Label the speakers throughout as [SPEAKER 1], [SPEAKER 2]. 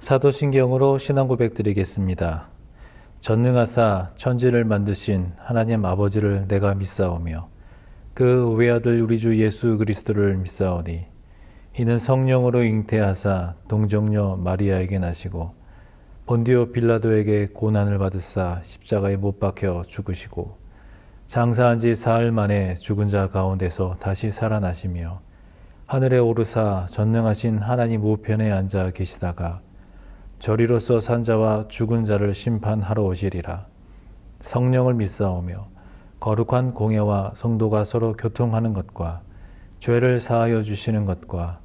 [SPEAKER 1] 사도신경으로 신앙 고백드리겠습니다. 전능하사 천지를 만드신 하나님 아버지를 내가 믿사오며 그 외아들 우리 주 예수 그리스도를 믿사오니 이는 성령으로 잉태하사 동정녀 마리아에게 나시고 본디오 빌라도에게 고난을 받으사 십자가에 못 박혀 죽으시고 장사한 지 사흘 만에 죽은 자 가운데서 다시 살아나시며 하늘에 오르사 전능하신 하나님 우편에 앉아 계시다가 저리로서 산 자와 죽은 자를 심판하러 오시리라. 성령을 믿사오며 거룩한 공예와 성도가 서로 교통하는 것과 죄를 사하여 주시는 것과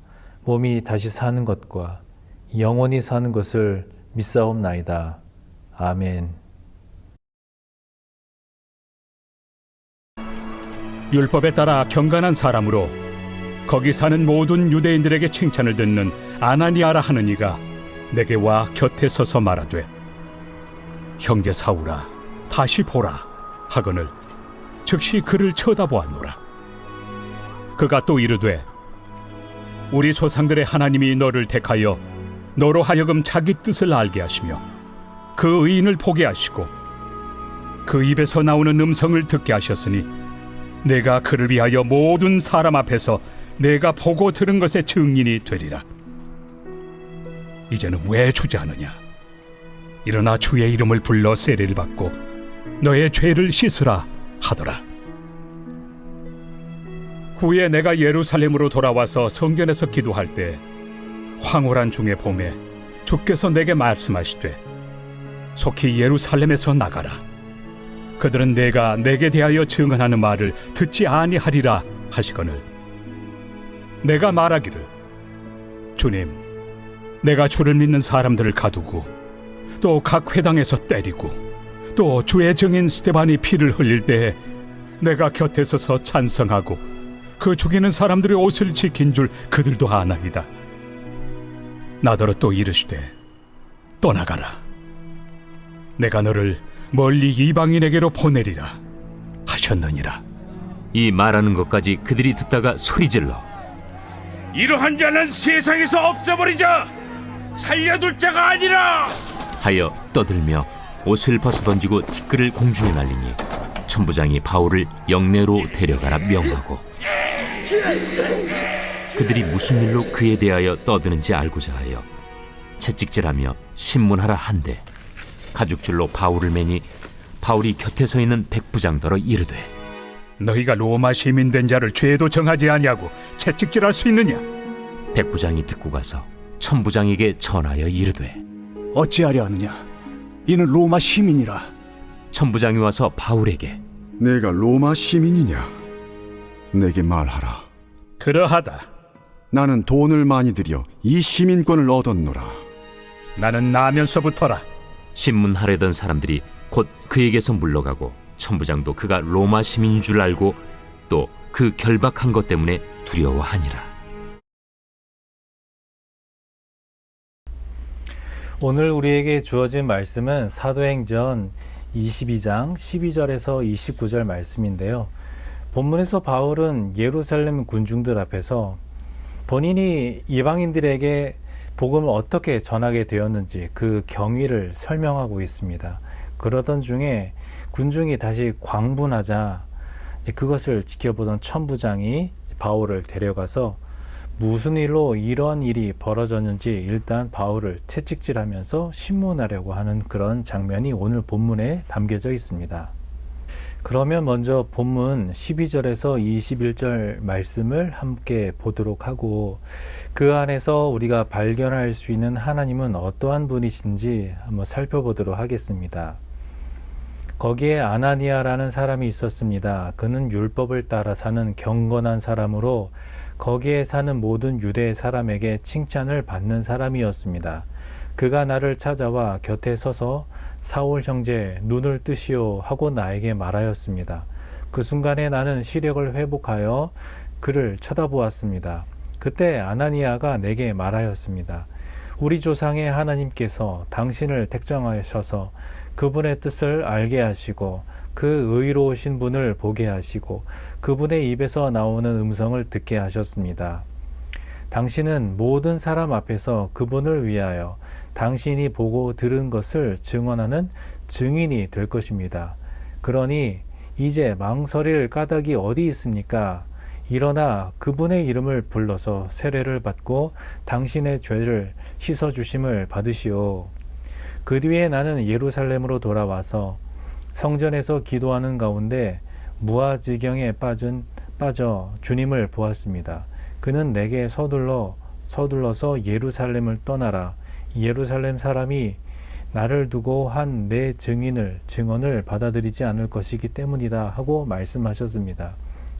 [SPEAKER 1] 몸이 다시 사는 것과 영원히 사는 것을 믿사옵나이다. 아멘.
[SPEAKER 2] 율법에 따라 경건한 사람으로 거기 사는 모든 유대인들에게 칭찬을 듣는 아나니아라 하는 이가 내게 와 곁에 서서 말하되, 형제 사울아 다시 보라 하거늘 즉시 그를 쳐다보았노라. 그가 또 이르되, 우리 조상들의 하나님이 너를 택하여 너로 하여금 자기 뜻을 알게 하시며 그 의인을 보게 하시고 그 입에서 나오는 음성을 듣게 하셨으니 내가 그를 위하여 모든 사람 앞에서 내가 보고 들은 것의 증인이 되리라. 이제는 왜 주저하느냐? 일어나 주의 이름을 불러 세례를 받고 너의 죄를 씻으라 하더라. 후에 내가 예루살렘으로 돌아와서 성전에서 기도할 때 황홀한 중의 봄에 주께서 내게 말씀하시되, 속히 예루살렘에서 나가라. 그들은 내가 내게 대하여 증언하는 말을 듣지 아니하리라 하시거늘 내가 말하기를, 주님, 내가 주를 믿는 사람들을 가두고 또 각 회당에서 때리고 또 주의 증인 스데반이 피를 흘릴 때에 내가 곁에 서서 찬성하고 그 죽이는 사람들의 옷을 지킨 줄 그들도 아나이다. 나더러 또 이르시되, 떠나가라. 내가 너를 멀리 이방인에게로 보내리라 하셨느니라.
[SPEAKER 3] 이 말하는 것까지 그들이 듣다가 소리질러,
[SPEAKER 4] 이러한 자는 세상에서 없애버리자! 살려둘 자가 아니라!
[SPEAKER 3] 하여 떠들며 옷을 벗어 던지고 티끌을 공중에 날리니 천부장이 바울을 영내로 데려가라 명하고, 그들이 무슨 일로 그에 대하여 떠드는지 알고자 하여 채찍질하며 신문하라 한데 가죽줄로 바울을 매니 바울이 곁에 서 있는 백부장더러 이르되,
[SPEAKER 2] 너희가 로마 시민 된 자를 죄도 정하지 아니하고 채찍질할 수 있느냐?
[SPEAKER 3] 백부장이 듣고 가서 천부장에게 전하여 이르되,
[SPEAKER 5] 어찌하려 하느냐? 이는 로마 시민이라.
[SPEAKER 3] 천부장이 와서 바울에게,
[SPEAKER 6] 내가 로마 시민이냐? 내게 말하라.
[SPEAKER 2] 그러하다.
[SPEAKER 6] 나는 돈을 많이 들여 이 시민권을 얻었노라.
[SPEAKER 2] 나는 나면서부터라.
[SPEAKER 3] 신문하려던 사람들이 곧 그에게서 물러가고 천부장도 그가 로마 시민인 줄 알고 또 그 결박한 것 때문에 두려워하니라.
[SPEAKER 1] 오늘 우리에게 주어진 말씀은 사도행전 22장 12절에서 29절 말씀인데요. 본문에서 바울은 예루살렘 군중들 앞에서 본인이 이방인들에게 복음을 어떻게 전하게 되었는지 그 경위를 설명하고 있습니다. 그러던 중에 군중이 다시 광분하자 그것을 지켜보던 천부장이 바울을 데려가서 무슨 일로 이런 일이 벌어졌는지 일단 바울을 채찍질하면서 신문하려고 하는 그런 장면이 오늘 본문에 담겨져 있습니다. 그러면 먼저 본문 12절에서 21절 말씀을 함께 보도록 하고 그 안에서 우리가 발견할 수 있는 하나님은 어떠한 분이신지 한번 살펴보도록 하겠습니다. 거기에 아나니아라는 사람이 있었습니다. 그는 율법을 따라 사는 경건한 사람으로 거기에 사는 모든 유대 사람에게 칭찬을 받는 사람이었습니다. 그가 나를 찾아와 곁에 서서 사울 형제 눈을 뜨시오 하고 나에게 말하였습니다. 그 순간에 나는 시력을 회복하여 그를 쳐다보았습니다. 그때 아나니아가 내게 말하였습니다. 우리 조상의 하나님께서 당신을 택정하셔서 그분의 뜻을 알게 하시고 그 의로우신 분을 보게 하시고 그분의 입에서 나오는 음성을 듣게 하셨습니다. 당신은 모든 사람 앞에서 그분을 위하여 당신이 보고 들은 것을 증언하는 증인이 될 것입니다. 그러니 이제 망설일 까닭이 어디 있습니까? 일어나 그분의 이름을 불러서 세례를 받고 당신의 죄를 씻어주심을 받으시오. 그 뒤에 나는 예루살렘으로 돌아와서 성전에서 기도하는 가운데 무아지경에 빠져 주님을 보았습니다. 그는 내게 서둘러서 예루살렘을 떠나라. 예루살렘 사람이 나를 두고 한 내 증언을 받아들이지 않을 것이기 때문이다 하고 말씀하셨습니다.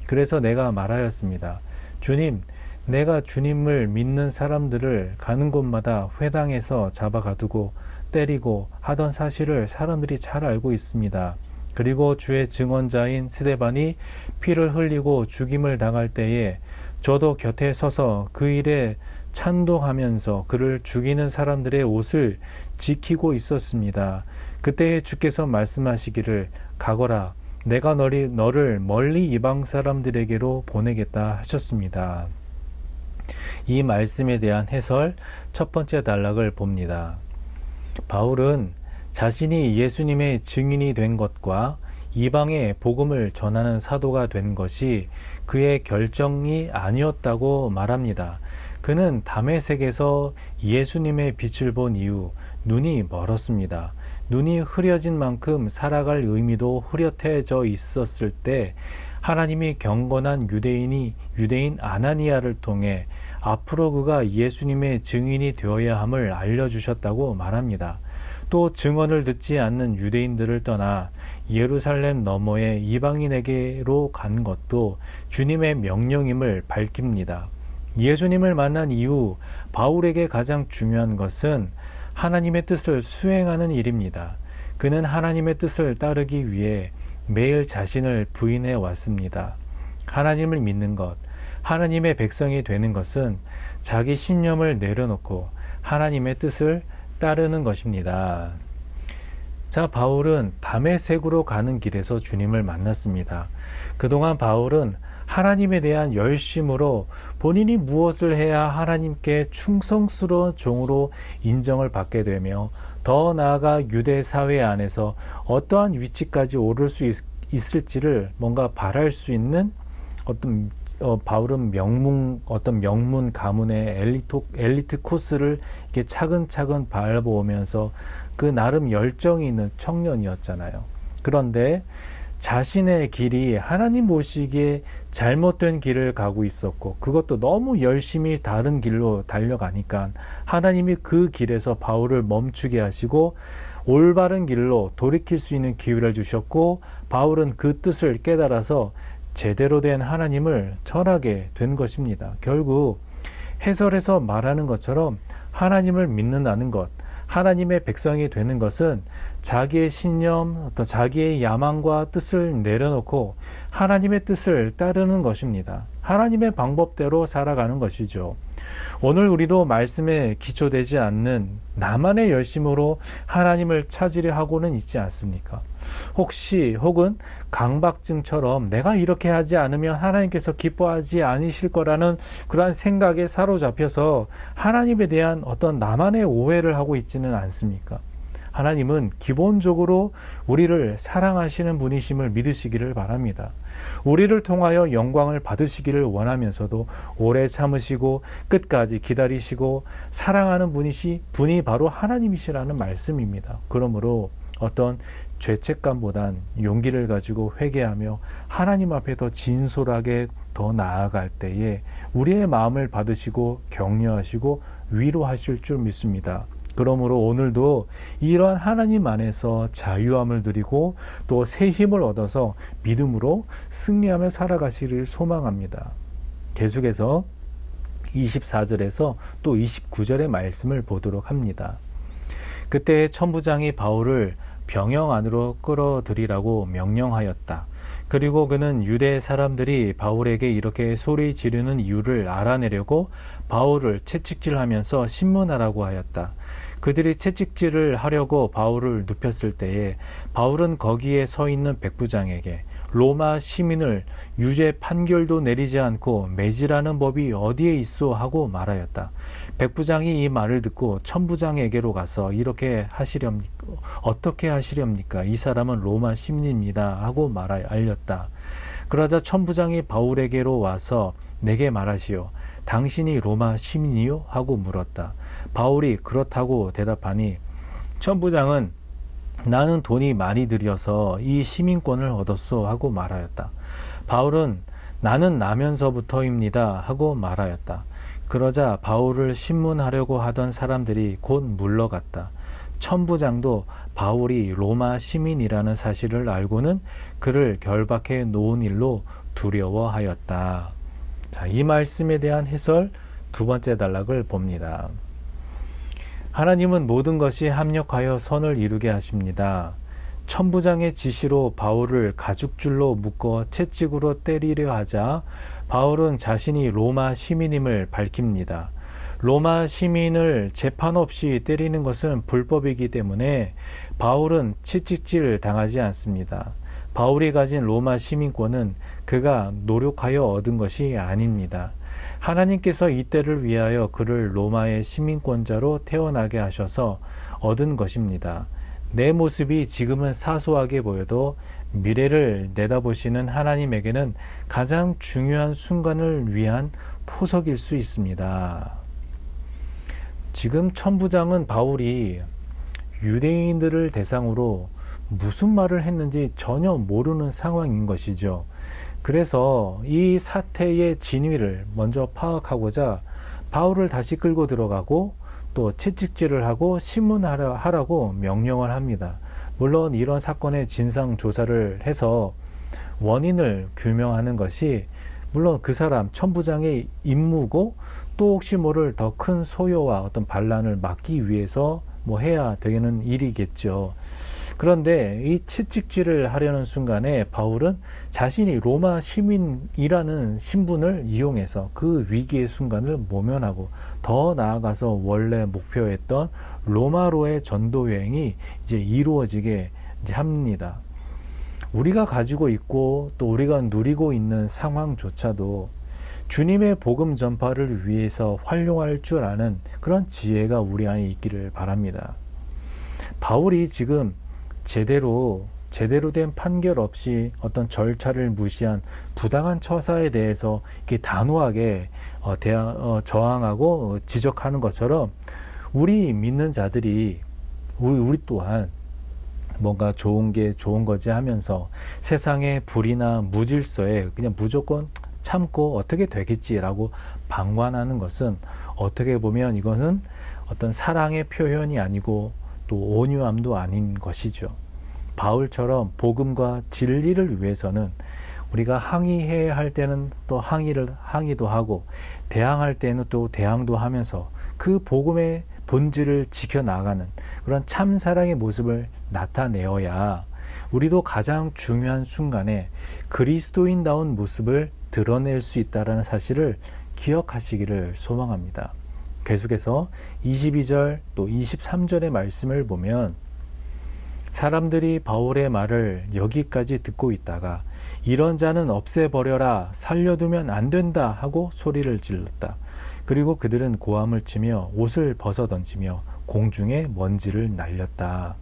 [SPEAKER 1] 그래서 내가 말하였습니다. 주님, 내가 주님을 믿는 사람들을 가는 곳마다 회당에서 잡아가두고 때리고 하던 사실을 사람들이 잘 알고 있습니다. 그리고 주의 증언자인 스데반이 피를 흘리고 죽임을 당할 때에 저도 곁에 서서 그 일에 찬동하면서 그를 죽이는 사람들의 옷을 지키고 있었습니다. 그때에 주께서 말씀하시기를 가거라, 내가 너를 멀리 이방 사람들에게로 보내겠다 하셨습니다. 이 말씀에 대한 해설 첫 번째 단락을 봅니다. 바울은 자신이 예수님의 증인이 된 것과 이방의 복음을 전하는 사도가 된 것이 그의 결정이 아니었다고 말합니다. 그는 다메섹에서 예수님의 빛을 본 이후 눈이 멀었습니다. 눈이 흐려진 만큼 살아갈 의미도 흐릿해져 있었을 때 하나님이 경건한 유대인 아나니아를 통해 앞으로 그가 예수님의 증인이 되어야 함을 알려주셨다고 말합니다. 또 증언을 듣지 않는 유대인들을 떠나 예루살렘 너머에 이방인에게로 간 것도 주님의 명령임을 밝힙니다. 예수님을 만난 이후 바울에게 가장 중요한 것은 하나님의 뜻을 수행하는 일입니다. 그는 하나님의 뜻을 따르기 위해 매일 자신을 부인해 왔습니다. 하나님을 믿는 것, 하나님의 백성이 되는 것은 자기 신념을 내려놓고 하나님의 뜻을 따르는 것입니다. 자, 바울은 다메섹으로 가는 길에서 주님을 만났습니다. 그동안 바울은 하나님에 대한 열심으로 본인이 무엇을 해야 하나님께 충성스러운 종으로 인정을 받게 되며 더 나아가 유대 사회 안에서 어떠한 위치까지 오를 수 있을지를 뭔가 바랄 수 있는 바울은 명문 가문의 엘리트 코스를 이렇게 차근차근 밟아오면서 그 나름 열정이 있는 청년이었잖아요. 그런데 자신의 길이 하나님 보시기에 잘못된 길을 가고 있었고 그것도 너무 열심히 다른 길로 달려가니까 하나님이 그 길에서 바울을 멈추게 하시고 올바른 길로 돌이킬 수 있는 기회를 주셨고 바울은 그 뜻을 깨달아서 제대로 된 하나님을 전하게 된 것입니다. 결국 해설에서 말하는 것처럼 하나님을 믿는다는 것, 하나님의 백성이 되는 것은 자기의 신념, 어떤 자기의 야망과 뜻을 내려놓고 하나님의 뜻을 따르는 것입니다. 하나님의 방법대로 살아가는 것이죠. 오늘 우리도 말씀에 기초되지 않는 나만의 열심으로 하나님을 찾으려 하고는 있지 않습니까? 혹은 강박증처럼 내가 이렇게 하지 않으면 하나님께서 기뻐하지 않으실 거라는 그러한 생각에 사로잡혀서 하나님에 대한 어떤 나만의 오해를 하고 있지는 않습니까? 하나님은 기본적으로 우리를 사랑하시는 분이심을 믿으시기를 바랍니다. 우리를 통하여 영광을 받으시기를 원하면서도 오래 참으시고 끝까지 기다리시고 사랑하는 분이 바로 하나님이시라는 말씀입니다. 그러므로 어떤 죄책감보단 용기를 가지고 회개하며 하나님 앞에 더 진솔하게 더 나아갈 때에 우리의 마음을 받으시고 격려하시고 위로하실 줄 믿습니다. 그러므로 오늘도 이러한 하나님 안에서 자유함을 누리고 또 새 힘을 얻어서 믿음으로 승리하며 살아가시기를 소망합니다. 계속해서 24절에서 또 29절의 말씀을 보도록 합니다. 그때 천부장이 바울을 병영 안으로 끌어들이라고 명령하였다. 그리고 그는 유대 사람들이 바울에게 이렇게 소리 지르는 이유를 알아내려고 바울을 채찍질하면서 신문하라고 하였다. 그들이 채찍질을 하려고 바울을 눕혔을 때에 바울은 거기에 서 있는 백부장에게 로마 시민을 유죄 판결도 내리지 않고 매질하는 법이 어디에 있어 하고 말하였다. 백부장이 이 말을 듣고 천부장에게로 가서 이렇게 하시렵니까? 어떻게 하시렵니까? 이 사람은 로마 시민입니다 하고 알렸다. 그러자 천부장이 바울에게로 와서 내게 말하시오. 당신이 로마 시민이요? 하고 물었다. 바울이 그렇다고 대답하니 천부장은 나는 돈이 많이 들여서 이 시민권을 얻었소 하고 말하였다. 바울은 나는 나면서부터입니다 하고 말하였다. 그러자 바울을 신문하려고 하던 사람들이 곧 물러갔다. 천부장도 바울이 로마 시민이라는 사실을 알고는 그를 결박해 놓은 일로 두려워하였다. 자, 이 말씀에 대한 해설 두 번째 단락을 봅니다. 하나님은 모든 것이 합력하여 선을 이루게 하십니다. 천부장의 지시로 바울을 가죽줄로 묶어 채찍으로 때리려 하자 바울은 자신이 로마 시민임을 밝힙니다. 로마 시민을 재판 없이 때리는 것은 불법이기 때문에 바울은 채찍질 당하지 않습니다. 바울이 가진 로마 시민권은 그가 노력하여 얻은 것이 아닙니다. 하나님께서 이때를 위하여 그를 로마의 시민권자로 태어나게 하셔서 얻은 것입니다. 내 모습이 지금은 사소하게 보여도 미래를 내다보시는 하나님에게는 가장 중요한 순간을 위한 포석일 수 있습니다. 지금 천부장은 바울이 유대인들을 대상으로 무슨 말을 했는지 전혀 모르는 상황인 것이죠. 그래서 이 사태의 진위를 먼저 파악하고자 바울을 다시 끌고 들어가고 또 채찍질을 하고 신문하라고 명령을 합니다. 물론 이런 사건의 진상 조사를 해서 원인을 규명하는 것이 물론 그 사람 천부장의 임무고 또 혹시 모를 더 큰 소요와 어떤 반란을 막기 위해서 해야 되는 일이겠죠. 그런데 이 채찍질을 하려는 순간에 바울은 자신이 로마 시민이라는 신분을 이용해서 그 위기의 순간을 모면하고 더 나아가서 원래 목표했던 로마로의 전도 여행이 이제 이루어지게 합니다. 우리가 가지고 있고 또 우리가 누리고 있는 상황조차도 주님의 복음 전파를 위해서 활용할 줄 아는 그런 지혜가 우리 안에 있기를 바랍니다. 바울이 지금 제대로 된 판결 없이 어떤 절차를 무시한 부당한 처사에 대해서 이렇게 단호하게 저항하고 지적하는 것처럼 우리 믿는 자들이 우리 또한 뭔가 좋은 게 좋은 거지 하면서 세상의 불이나 무질서에 그냥 무조건 참고 어떻게 되겠지라고 방관하는 것은 어떻게 보면 이거는 어떤 사랑의 표현이 아니고 또 온유함도 아닌 것이죠. 바울처럼 복음과 진리를 위해서는 우리가 항의해야 할 때는 또 항의도 하고 대항할 때는 또 대항도 하면서 그 복음의 본질을 지켜나가는 그런 참 사랑의 모습을 나타내어야 우리도 가장 중요한 순간에 그리스도인다운 모습을 드러낼 수 있다는 사실을 기억하시기를 소망합니다. 계속해서 22절 또 23절의 말씀을 보면 사람들이 바울의 말을 여기까지 듣고 있다가 이런 자는 없애버려라, 살려두면 안 된다 하고 소리를 질렀다. 그리고 그들은 고함을 치며 옷을 벗어던지며 공중에 먼지를 날렸다.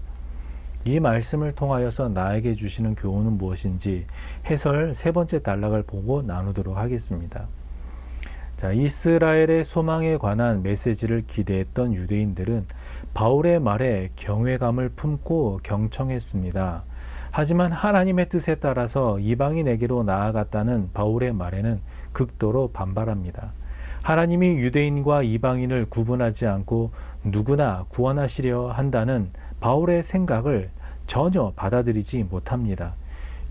[SPEAKER 1] 이 말씀을 통하여서 나에게 주시는 교훈은 무엇인지 해설 세 번째 단락을 보고 나누도록 하겠습니다. 자, 이스라엘의 소망에 관한 메시지를 기대했던 유대인들은 바울의 말에 경외감을 품고 경청했습니다. 하지만 하나님의 뜻에 따라서 이방인에게로 나아갔다는 바울의 말에는 극도로 반발합니다. 하나님이 유대인과 이방인을 구분하지 않고 누구나 구원하시려 한다는 바울의 생각을 전혀 받아들이지 못합니다.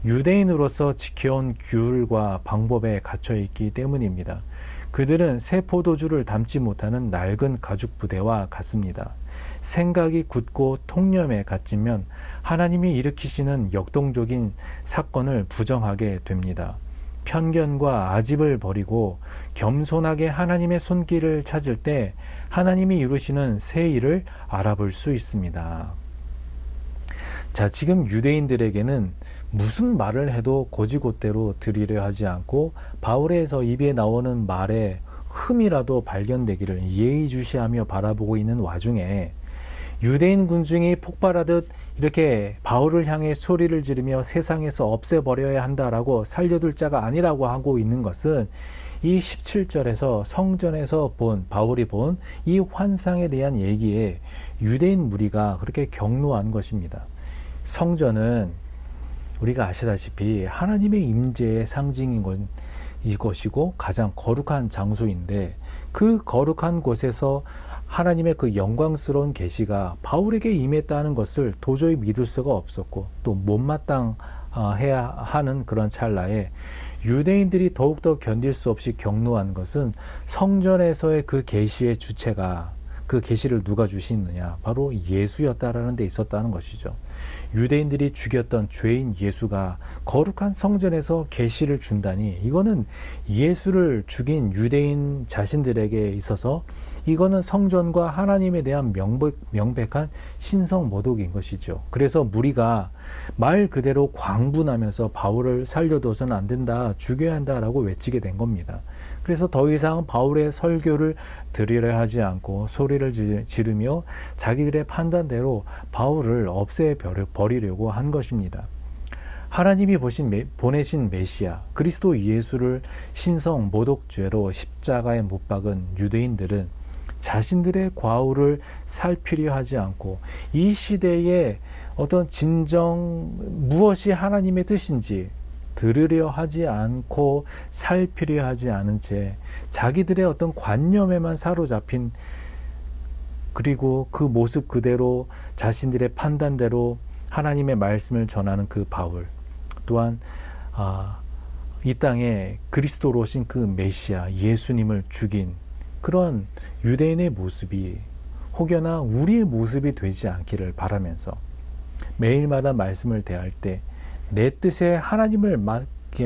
[SPEAKER 1] 유대인으로서 지켜온 규율과 방법에 갇혀 있기 때문입니다. 그들은 새 포도주를 담지 못하는 낡은 가죽 부대와 같습니다. 생각이 굳고 통념에 갇히면 하나님이 일으키시는 역동적인 사건을 부정하게 됩니다. 편견과 아집을 버리고 겸손하게 하나님의 손길을 찾을 때 하나님이 이루시는 새 일을 알아볼 수 있습니다. 자, 지금 유대인들에게는 무슨 말을 해도 고지고대로 들으려 하지 않고 바울에서 입에 나오는 말에 흠이라도 발견되기를 예의주시하며 바라보고 있는 와중에 유대인 군중이 폭발하듯 이렇게 바울을 향해 소리를 지르며 세상에서 없애버려야 한다라고 살려둘 자가 아니라고 하고 있는 것은 이 17절에서 성전에서 바울이 본 이 환상에 대한 얘기에 유대인 무리가 그렇게 격노한 것입니다. 성전은 우리가 아시다시피 하나님의 임재의 상징인 이것이고 가장 거룩한 장소인데, 그 거룩한 곳에서 하나님의 그 영광스러운 계시가 바울에게 임했다는 것을 도저히 믿을 수가 없었고 또 못마땅해야 하는 그런 찰나에 유대인들이 더욱더 견딜 수 없이 격노한 것은 성전에서의 그 계시의 주체가, 그 계시를 누가 주시느냐, 바로 예수였다라는 데 있었다는 것이죠. 유대인들이 죽였던 죄인 예수가 거룩한 성전에서 계시를 준다니, 이거는 예수를 죽인 유대인 자신들에게 있어서 이거는 성전과 하나님에 대한 명백한 신성모독인 것이죠. 그래서 무리가 말 그대로 광분하면서 바울을 살려둬서는 안 된다, 죽여야 한다라고 외치게 된 겁니다. 그래서 더 이상 바울의 설교를 들으려 하지 않고 소리를 지르며 자기들의 판단대로 바울을 없애버리려고 한 것입니다. 하나님이 보내신 메시아 그리스도 예수를 신성 모독죄로 십자가에 못 박은 유대인들은 자신들의 과오를 살피려 하지 않고 이 시대에 어떤 진정 무엇이 하나님의 뜻인지 들으려 하지 않고 살피려 하지 않은 채 자기들의 어떤 관념에만 사로잡힌, 그리고 그 모습 그대로 자신들의 판단대로 하나님의 말씀을 전하는 그 바울, 또한 이 땅에 그리스도로 오신 그 메시아 예수님을 죽인 그런 유대인의 모습이 혹여나 우리의 모습이 되지 않기를 바라면서 매일마다 말씀을 대할 때 내 뜻에 하나님을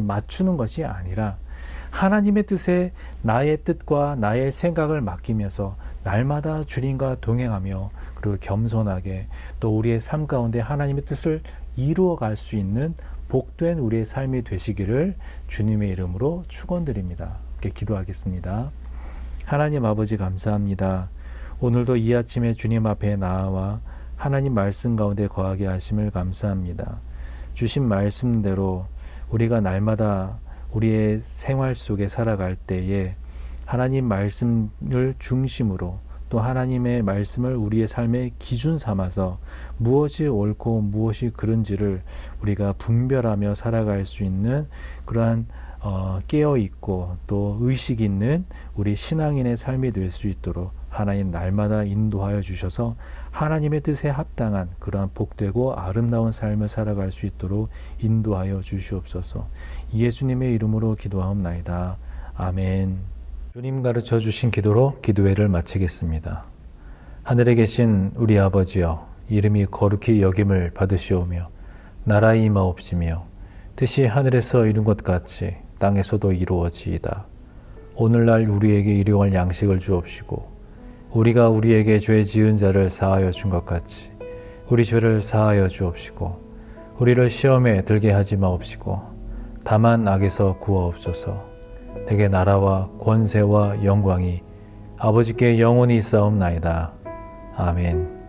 [SPEAKER 1] 맞추는 것이 아니라 하나님의 뜻에 나의 뜻과 나의 생각을 맡기면서 날마다 주님과 동행하며 그리고 겸손하게 또 우리의 삶 가운데 하나님의 뜻을 이루어 갈 수 있는 복된 우리의 삶이 되시기를 주님의 이름으로 축원드립니다. 이렇게 기도하겠습니다. 하나님 아버지 감사합니다. 오늘도 이 아침에 주님 앞에 나와 하나님 말씀 가운데 거하게 하심을 감사합니다. 주신 말씀대로 우리가 날마다 우리의 생활 속에 살아갈 때에 하나님 말씀을 중심으로 또 하나님의 말씀을 우리의 삶의 기준 삼아서 무엇이 옳고 무엇이 그른지를 우리가 분별하며 살아갈 수 있는 그러한 깨어있고 또 의식 있는 우리 신앙인의 삶이 될 수 있도록 하나님 날마다 인도하여 주셔서 하나님의 뜻에 합당한 그러한 복되고 아름다운 삶을 살아갈 수 있도록 인도하여 주시옵소서. 예수님의 이름으로 기도하옵나이다. 아멘. 주님 가르쳐 주신 기도로 기도회를 마치겠습니다. 하늘에 계신 우리 아버지여, 이름이 거룩히 여김을 받으시오며 나라의 임하옵시며 뜻이 하늘에서 이룬 것 같이 땅에서도 이루어지이다. 오늘날 우리에게 일용할 양식을 주옵시고 우리가 우리에게 죄 지은 자를 사하여 준 것 같이 우리 죄를 사하여 주옵시고 우리를 시험에 들게 하지 마옵시고 다만 악에서 구하옵소서. 대개 나라와 권세와 영광이 아버지께 영원히 있사옵나이다. 아멘.